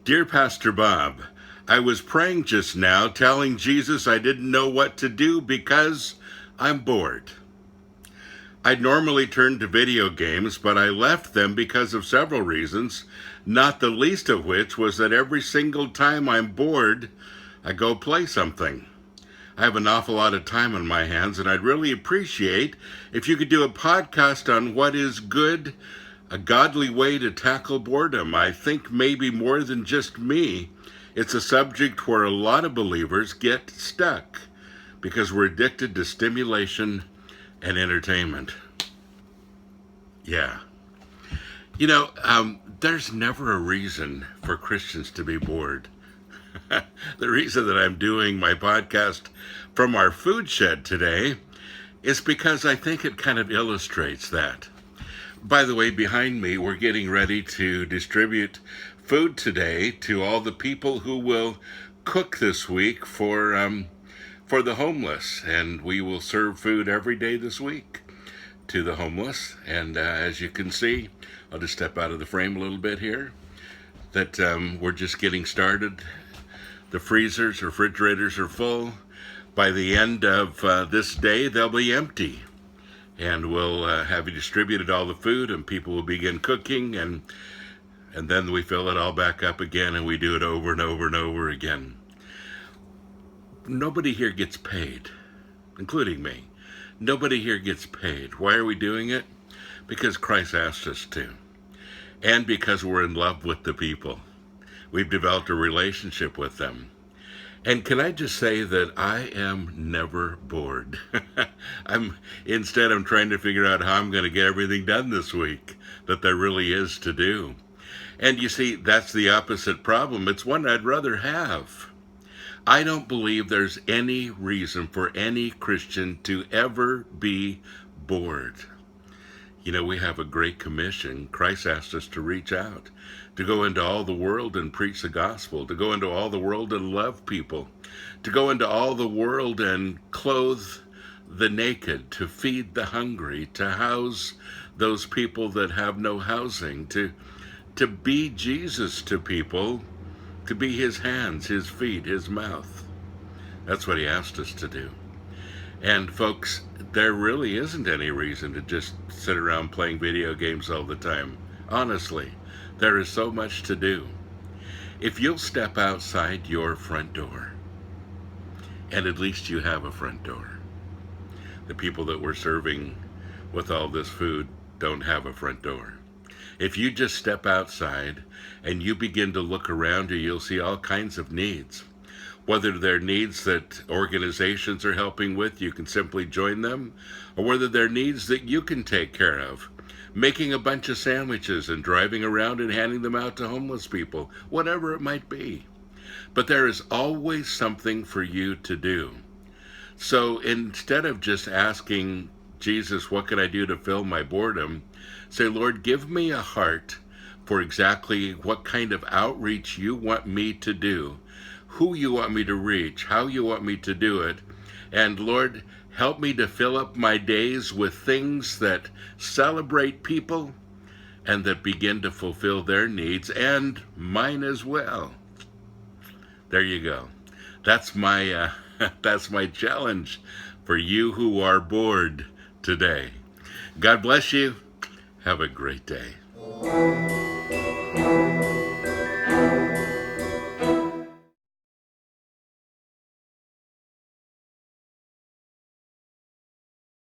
Dear Pastor Bob, I was praying just now, telling Jesus I didn't know what to do because I'm bored. I'd normally turn to video games, but I left them because of several reasons, not the least of which was that every single time I'm bored, I go play something. I have an awful lot of time on my hands, and I'd really appreciate if you could do a podcast on what is good, a godly way to tackle boredom. I think maybe more than just me, it's a subject where a lot of believers get stuck because we're addicted to stimulation and entertainment. Yeah. There's never a reason for Christians to be bored. The reason that I'm doing my podcast from our food shed today is because I think it kind of illustrates that. By the way, behind me, we're getting ready to distribute food today to all the people who will cook this week for the homeless, and we will serve food every day this week to the homeless. And as you can see, I'll just step out of the frame a little bit here, that we're just getting started. The freezers, refrigerators are full. By the end of this day, they'll be empty. And we'll have distributed all the food, and people will begin cooking, and then we fill it all back up again, and we do it over and over and over again. Nobody here gets paid, including me. Nobody here gets paid. Why are we doing it? Because Christ asked us to, and because we're in love with the people. We've developed a relationship with them. And can I just say that I am never bored. I'm trying to figure out how I'm going to get everything done this week that there really is to do. And you see, that's the opposite problem. It's one I'd rather have. I don't believe there's any reason for any Christian to ever be bored. We have a great commission. Christ asked us to reach out, to go into all the world and preach the gospel, to go into all the world and love people, to go into all the world and clothe the naked, to feed the hungry, to house those people that have no housing, to be Jesus to people, to be his hands, his feet, his mouth. That's what he asked us to do. And folks, there really isn't any reason to just sit around playing video games all the time. Honestly, there is so much to do. If you'll step outside your front door, and at least you have a front door. The people that we're serving with all this food don't have a front door. If you just step outside and you begin to look around you, you'll see all kinds of needs. Whether they're needs that organizations are helping with, you can simply join them, or whether they're needs that you can take care of. Making a bunch of sandwiches and driving around and handing them out to homeless people, whatever it might be. But there is always something for you to do. So instead of just asking Jesus, what can I do to fill my boredom? Say, Lord, give me a heart for exactly what kind of outreach you want me to do, who you want me to reach, how you want me to do it. And Lord, help me to fill up my days with things that celebrate people and that begin to fulfill their needs and mine as well. There you go. That's my challenge for you who are bored today. God bless you. Have a great day.